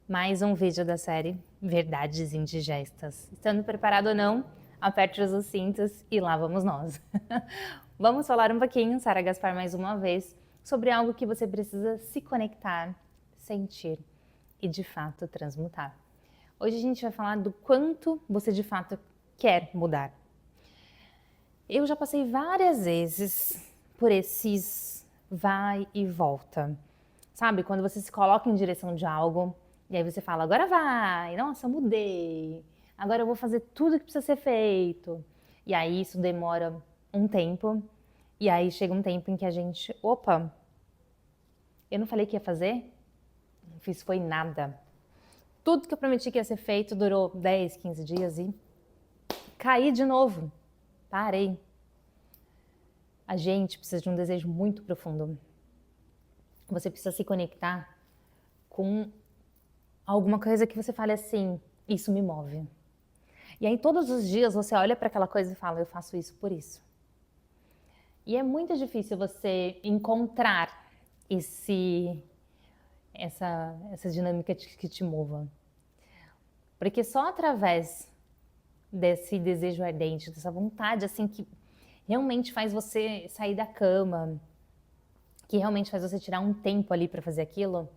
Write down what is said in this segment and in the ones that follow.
Mais um vídeo da série Verdades Indigestas. Estando preparado ou não, aperte os cintos e lá vamos nós. Vamos falar um pouquinho, Sara Gaspar mais uma vez, sobre algo que você precisa se conectar, sentir e de fato transmutar. Hoje a gente vai falar do quanto você de fato quer mudar. Eu já passei várias vezes por esses vai e volta. Sabe, quando você se coloca em direção de algo, e aí você fala, agora vai, nossa, mudei, agora eu vou fazer tudo que precisa ser feito. E aí isso demora um tempo, e aí chega um tempo em que a gente, opa, eu não falei que ia fazer? Não fiz foi nada. Tudo que eu prometi que ia ser feito durou 10, 15 dias e caí de novo. Parei. A gente precisa de um desejo muito profundo. Você precisa se conectar com alguma coisa que você fale assim, isso me move. E aí todos os dias você olha para aquela coisa e fala, eu faço isso por isso. E é muito difícil você encontrar essa dinâmica que te mova. Porque só através desse desejo ardente, dessa vontade assim que realmente faz você sair da cama, que realmente faz você tirar um tempo ali para fazer aquilo,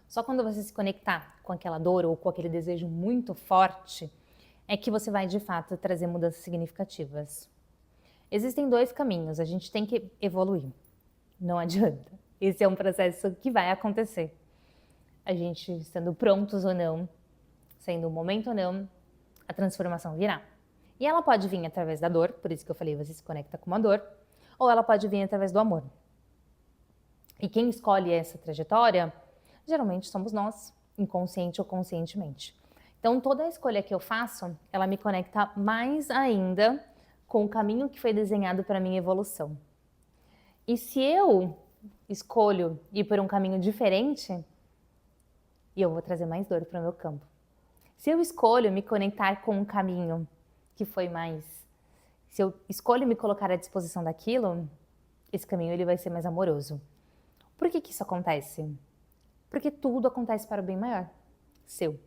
só quando você se conectar com aquela dor ou com aquele desejo muito forte, é que você vai de fato trazer mudanças significativas. Existem dois caminhos, a gente tem que evoluir, não adianta. Esse é um processo que vai acontecer. A gente estando prontos ou não, sendo o momento ou não, a transformação virá. E ela pode vir através da dor, por isso que eu falei, você se conecta com uma dor, ou ela pode vir através do amor. E quem escolhe essa trajetória, geralmente somos nós, inconsciente ou conscientemente. Então, toda a escolha que eu faço, ela me conecta mais ainda com o caminho que foi desenhado para a minha evolução. E se eu escolho ir por um caminho diferente, eu vou trazer mais dor para o meu campo. Se eu escolho me conectar com um caminho que foi mais... Se eu escolho me colocar à disposição daquilo, esse caminho ele vai ser mais amoroso. Por que isso acontece? Porque tudo acontece para o bem maior, seu.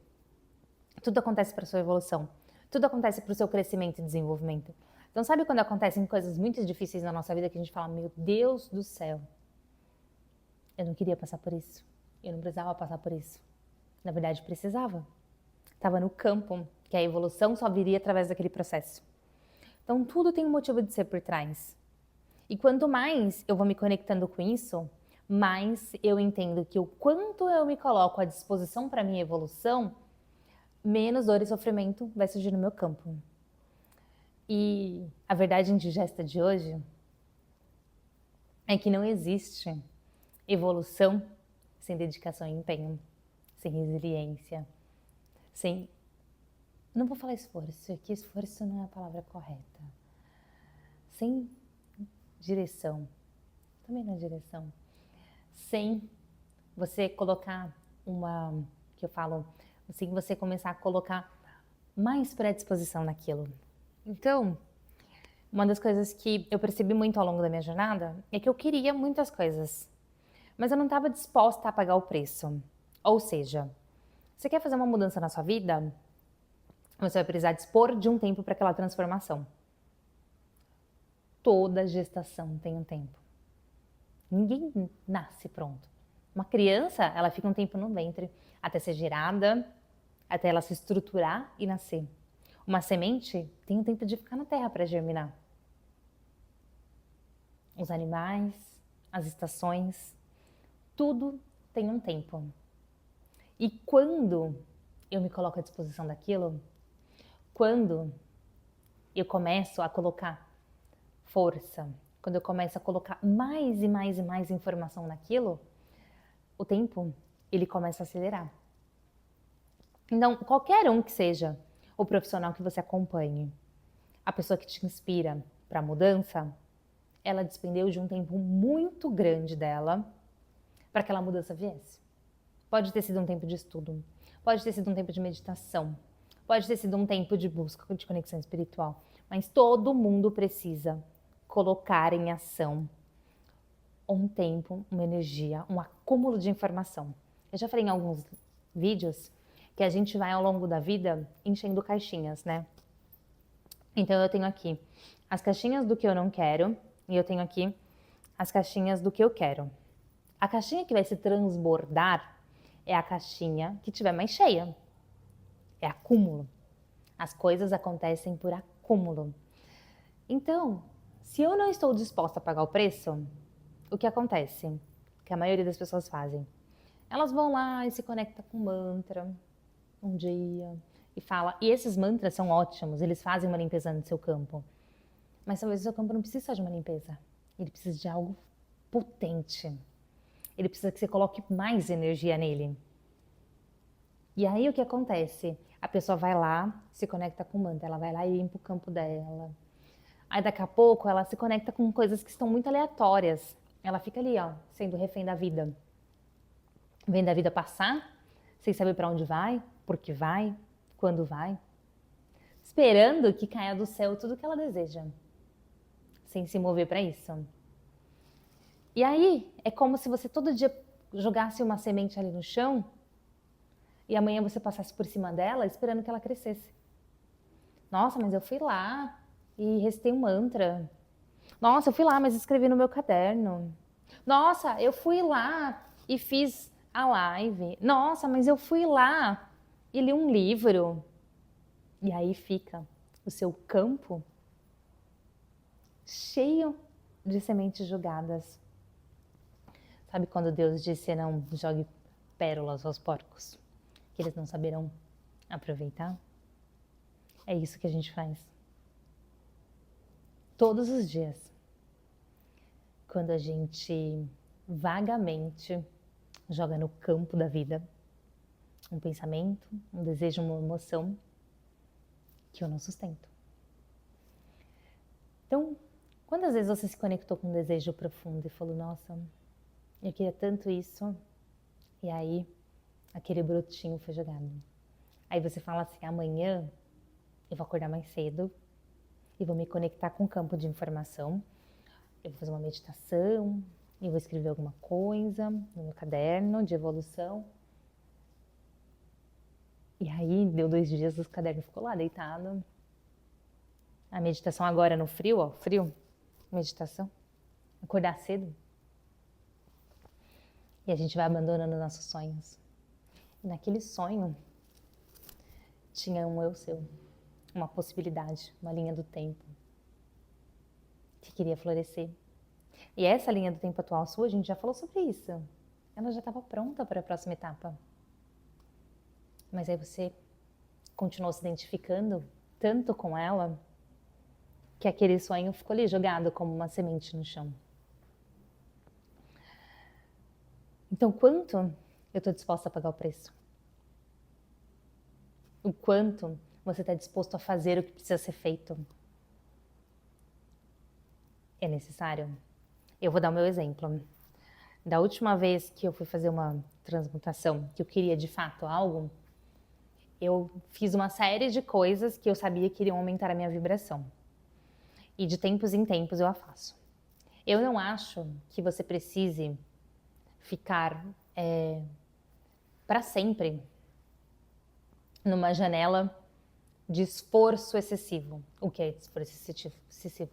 Tudo acontece para a sua evolução. Tudo acontece para o seu crescimento e desenvolvimento. Então sabe quando acontecem coisas muito difíceis na nossa vida que a gente fala, meu Deus do céu, eu não queria passar por isso. Eu não precisava passar por isso. Na verdade, precisava. Estava no campo, que a evolução só viria através daquele processo. Então tudo tem um motivo de ser por trás. E quanto mais eu vou me conectando com isso, mais eu entendo que o quanto eu me coloco à disposição para a minha evolução, menos dor e sofrimento vai surgir no meu campo. E a verdade indigesta de hoje é que não existe evolução sem dedicação e empenho, sem resiliência, sem... Não vou falar esforço, que esforço não é a palavra correta. Sem direção, também não é direção. Sem você colocar que eu falo, sem você começar a colocar mais predisposição naquilo. Então, uma das coisas que eu percebi muito ao longo da minha jornada é que eu queria muitas coisas, mas eu não estava disposta a pagar o preço. Ou seja, você quer fazer uma mudança na sua vida? Você vai precisar dispor de um tempo para aquela transformação. Toda gestação tem um tempo. Ninguém nasce pronto. Uma criança, ela fica um tempo no ventre até ser gerada, até ela se estruturar e nascer. Uma semente tem um tempo de ficar na terra para germinar. Os animais, as estações, tudo tem um tempo. E quando eu me coloco à disposição daquilo, quando eu começo a colocar força, quando eu começo a colocar mais e mais e mais informação naquilo, o tempo, ele começa a acelerar. Então, qualquer um que seja o profissional que você acompanhe, a pessoa que te inspira para a mudança, ela despendeu de um tempo muito grande dela para que aquela mudança viesse. Pode ter sido um tempo de estudo, pode ter sido um tempo de meditação, pode ter sido um tempo de busca de conexão espiritual, mas todo mundo precisa colocar em ação um tempo, uma energia, um acúmulo de informação. Eu já falei em alguns vídeos que a gente vai ao longo da vida enchendo caixinhas, né? Então eu tenho aqui as caixinhas do que eu não quero e eu tenho aqui as caixinhas do que eu quero. A caixinha que vai se transbordar é a caixinha que tiver mais cheia. É acúmulo. As coisas acontecem por acúmulo. Então, se eu não estou disposta a pagar o preço, o que acontece? O que a maioria das pessoas fazem? Elas vão lá e se conectam com mantra um dia e fala. E esses mantras são ótimos, eles fazem uma limpeza no seu campo. Mas talvez o seu campo não precise de uma limpeza. Ele precisa de algo potente. Ele precisa que você coloque mais energia nele. E aí o que acontece? A pessoa vai lá, se conecta com o mantra, ela vai lá e limpa o campo dela. Aí daqui a pouco ela se conecta com coisas que estão muito aleatórias. Ela fica ali, ó, sendo refém da vida. Vendo a vida passar, sem saber para onde vai, por que vai, quando vai. Esperando que caia do céu tudo que ela deseja. Sem se mover para isso. E aí é como se você todo dia jogasse uma semente ali no chão e amanhã você passasse por cima dela esperando que ela crescesse. Nossa, mas eu fui lá e recitei um mantra. Nossa, eu fui lá, mas escrevi no meu caderno. Nossa, eu fui lá e fiz a live. Nossa, mas eu fui lá e li um livro. E aí fica o seu campo cheio de sementes jogadas. Sabe quando Deus disse não jogue pérolas aos porcos, que eles não saberão aproveitar? É isso que a gente faz. Todos os dias. Quando a gente vagamente joga no campo da vida um pensamento, um desejo, uma emoção que eu não sustento. Então, quantas vezes você se conectou com um desejo profundo e falou, nossa, eu queria tanto isso, e aí aquele brotinho foi jogado. Aí você fala assim, amanhã eu vou acordar mais cedo e vou me conectar com o campo de informação, eu vou fazer uma meditação, eu vou escrever alguma coisa no meu caderno de evolução. E aí deu 2 dias, o caderno ficou lá deitado. A meditação agora no frio, ó, frio, meditação, acordar cedo. E a gente vai abandonando nossos sonhos. E naquele sonho tinha um eu seu, uma possibilidade, uma linha do tempo que queria florescer. E essa linha do tempo atual sua, a gente já falou sobre isso. Ela já estava pronta para a próxima etapa. Mas aí você continuou se identificando tanto com ela que aquele sonho ficou ali jogado como uma semente no chão. Então, quanto eu estou disposta a pagar o preço? O quanto você está disposto a fazer o que precisa ser feito? É necessário? Eu vou dar o meu exemplo. Da última vez que eu fui fazer uma transmutação, que eu queria de fato algo, eu fiz uma série de coisas que eu sabia que iriam aumentar a minha vibração. E de tempos em tempos eu a faço. Eu não acho que você precise ficar para sempre numa janela de esforço excessivo. O que é esforço excessivo?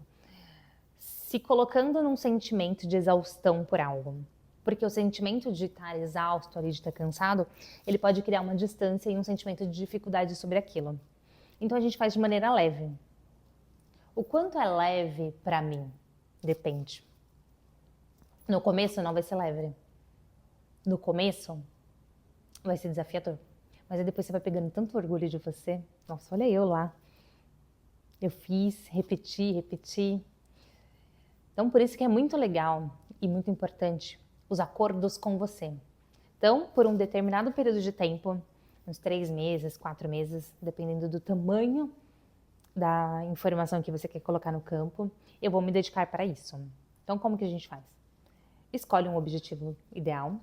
Se colocando num sentimento de exaustão por algo. Porque o sentimento de estar exausto, ali, de estar cansado, ele pode criar uma distância e um sentimento de dificuldade sobre aquilo. Então a gente faz de maneira leve. O quanto é leve para mim? Depende. No começo não vai ser leve. No começo vai ser desafiador. Mas aí depois você vai pegando tanto orgulho de você. Nossa, olha eu lá. Eu fiz, repeti. Então por isso que é muito legal e muito importante os acordos com você. Então, por um determinado período de tempo, uns 3 meses, 4 meses, dependendo do tamanho da informação que você quer colocar no campo, eu vou me dedicar para isso. Então, como que a gente faz? Escolhe um objetivo ideal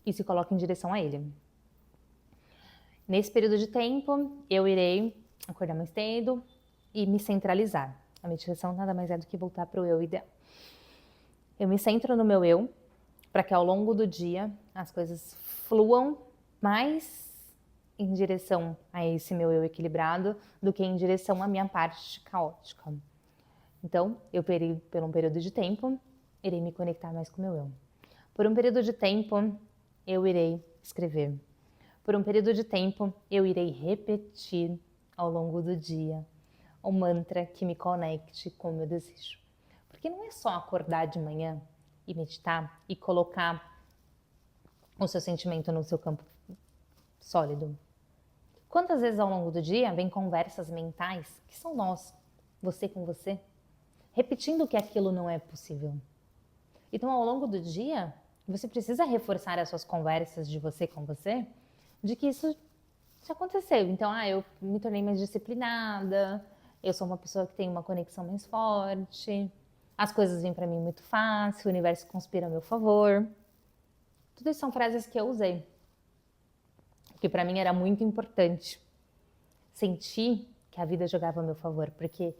e se coloca em direção a ele. Nesse período de tempo, eu irei acordar mais cedo e me centralizar. A meditação nada mais é do que voltar para o eu ideal. Eu me centro no meu eu, para que ao longo do dia as coisas fluam mais em direção a esse meu eu equilibrado do que em direção à minha parte caótica. Então, por um período de tempo, irei me conectar mais com o meu eu. Por um período de tempo, eu irei escrever. Por um período de tempo, eu irei repetir ao longo do dia o mantra que me conecte com o meu desejo. Porque não é só acordar de manhã e meditar e colocar o seu sentimento no seu campo sólido. Quantas vezes ao longo do dia vem conversas mentais que são nós, você com você, repetindo que aquilo não é possível. Então, ao longo do dia, você precisa reforçar as suas conversas de você com você, de que isso já aconteceu. Então, eu me tornei mais disciplinada, eu sou uma pessoa que tem uma conexão mais forte, as coisas vêm para mim muito fácil, o universo conspira a meu favor. Tudo isso são frases que eu usei, que para mim era muito importante sentir que a vida jogava a meu favor, porque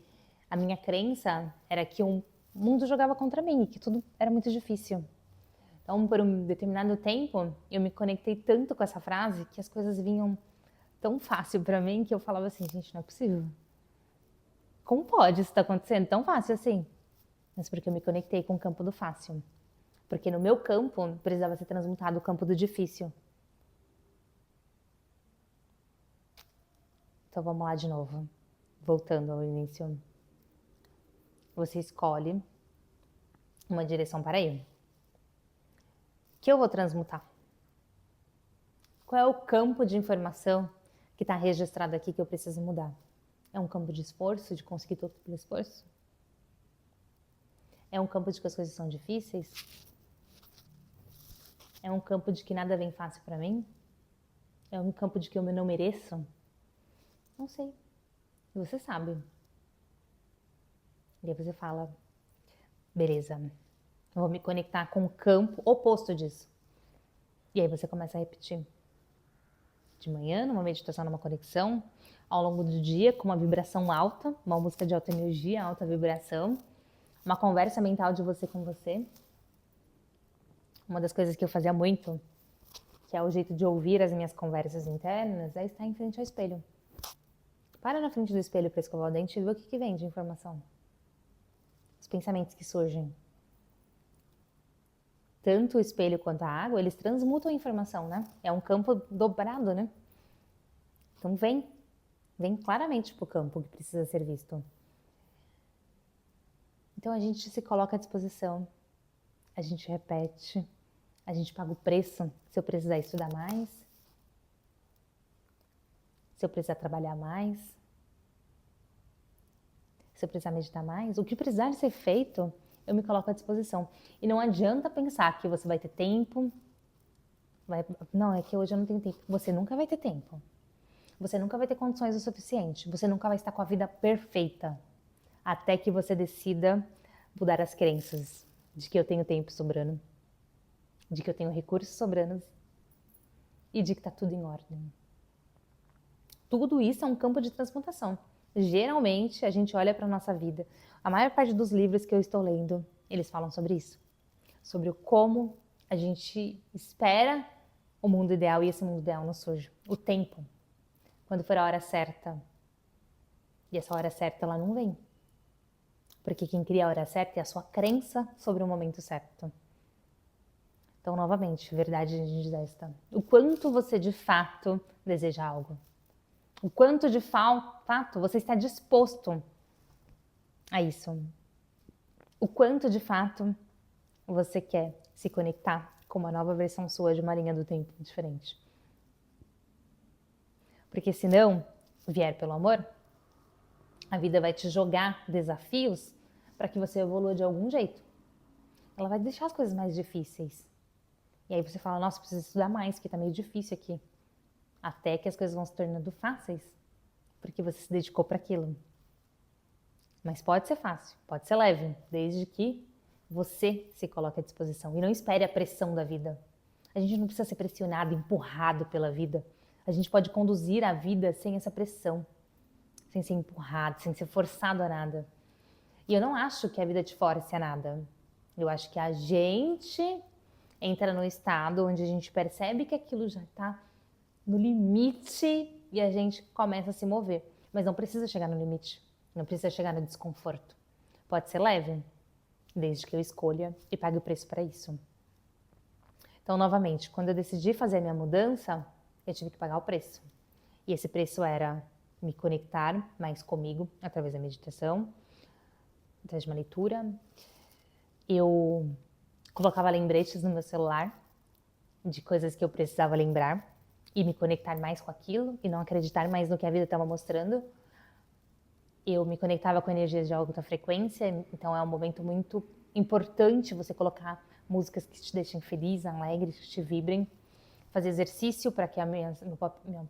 a minha crença era que o mundo jogava contra mim e que tudo era muito difícil. Então, por um determinado tempo, eu me conectei tanto com essa frase que as coisas vinham tão fácil para mim que eu falava assim, gente, não é possível. Como pode isso estar acontecendo tão fácil assim? Mas porque eu me conectei com o campo do fácil. Porque no meu campo precisava ser transmutado o campo do difícil. Então vamos lá de novo. Voltando ao início. Você escolhe uma direção para ir. Que eu vou transmutar? Qual é o campo de informação que está registrado aqui que eu preciso mudar? É um campo de esforço, de conseguir tudo pelo esforço? É um campo de que as coisas são difíceis? É um campo de que nada vem fácil para mim? É um campo de que eu não mereço? Não sei. Você sabe. E aí você fala, beleza, eu vou me conectar com o campo oposto disso. E aí você começa a repetir. De manhã, numa meditação, numa conexão, ao longo do dia, com uma vibração alta, uma música de alta energia, alta vibração, uma conversa mental de você com você. Uma das coisas que eu fazia muito, que é o jeito de ouvir as minhas conversas internas, é estar em frente ao espelho. Para na frente do espelho para escovar o dente e ver o que vem de informação. Os pensamentos que surgem. Tanto o espelho quanto a água, eles transmutam a informação, né? É um campo dobrado, né? Então vem claramente pro campo que precisa ser visto. Então a gente se coloca à disposição, a gente repete, a gente paga o preço se eu precisar estudar mais, se eu precisar trabalhar mais, se eu precisar meditar mais, o que precisar ser feito, eu me coloco à disposição. E não adianta pensar que você vai ter tempo. Não, é que hoje eu não tenho tempo. Você nunca vai ter tempo. Você nunca vai ter condições o suficiente. Você nunca vai estar com a vida perfeita. Até que você decida mudar as crenças de que eu tenho tempo sobrando, de que eu tenho recursos sobrando e de que está tudo em ordem. Tudo isso é um campo de transmutação. Geralmente, a gente olha para a nossa vida. A maior parte dos livros que eu estou lendo, eles falam sobre isso. Sobre como a gente espera o mundo ideal e esse mundo ideal não surge. O tempo. Quando for a hora certa. E essa hora certa, ela não vem. Porque quem cria a hora certa é a sua crença sobre o momento certo. Então, novamente, verdade desta. O quanto você de fato deseja algo. O quanto de fato você está disposto a isso. O quanto de fato você quer se conectar com uma nova versão sua de uma linha do tempo diferente. Porque se não vier pelo amor, a vida vai te jogar desafios para que você evolua de algum jeito. Ela vai deixar as coisas mais difíceis. E aí você fala, nossa, preciso estudar mais, porque tá meio difícil aqui. Até que as coisas vão se tornando fáceis, porque você se dedicou para aquilo. Mas pode ser fácil, pode ser leve, desde que você se coloque à disposição. E não espere a pressão da vida. A gente não precisa ser pressionado, empurrado pela vida. A gente pode conduzir a vida sem essa pressão, sem ser empurrado, sem ser forçado a nada. E eu não acho que a vida te force a nada. Eu acho que a gente entra num estado onde a gente percebe que aquilo já está no limite e a gente começa a se mover. Mas não precisa chegar no limite, não precisa chegar no desconforto. Pode ser leve, desde que eu escolha e pague o preço para isso. Então, novamente, quando eu decidi fazer a minha mudança, eu tive que pagar o preço. E esse preço era me conectar mais comigo através da meditação, através de uma leitura. Eu colocava lembretes no meu celular de coisas que eu precisava lembrar e me conectar mais com aquilo e não acreditar mais no que a vida estava mostrando. Eu me conectava com energias de alta frequência, então é um momento muito importante você colocar músicas que te deixem feliz, alegre, que te vibrem. Fazer exercício para que a minha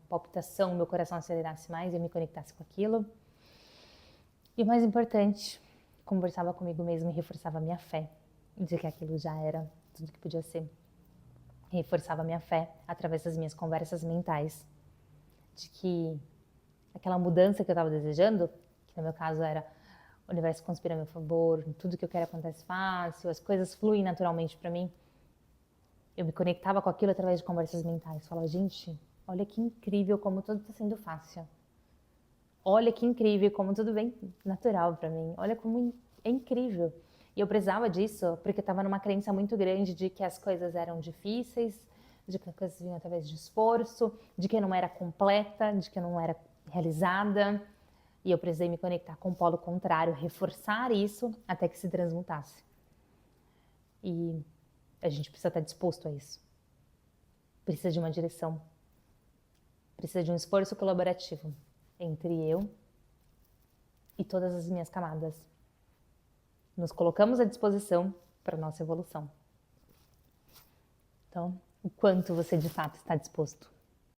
palpitação, meu coração acelerasse mais e eu me conectasse com aquilo. E o mais importante, conversava comigo mesmo e reforçava a minha fé de que aquilo já era tudo que podia ser. Reforçava a minha fé através das minhas conversas mentais, de que aquela mudança que eu estava desejando, que no meu caso era o universo conspira a meu favor, tudo que eu quero acontece fácil, as coisas fluem naturalmente para mim. Eu me conectava com aquilo através de conversas mentais. Falava, gente, olha que incrível como tudo está sendo fácil. Olha que incrível como tudo vem natural para mim. Olha como é incrível. E eu precisava disso porque eu estava numa crença muito grande de que as coisas eram difíceis, de que as coisas vinham através de esforço, de que eu não era completa, de que eu não era realizada. E eu precisei me conectar com o polo contrário, reforçar isso até que se transmutasse. E a gente precisa estar disposto a isso. Precisa de uma direção. Precisa de um esforço colaborativo entre eu e todas as minhas camadas. Nos colocamos à disposição para a nossa evolução. Então, o quanto você de fato está disposto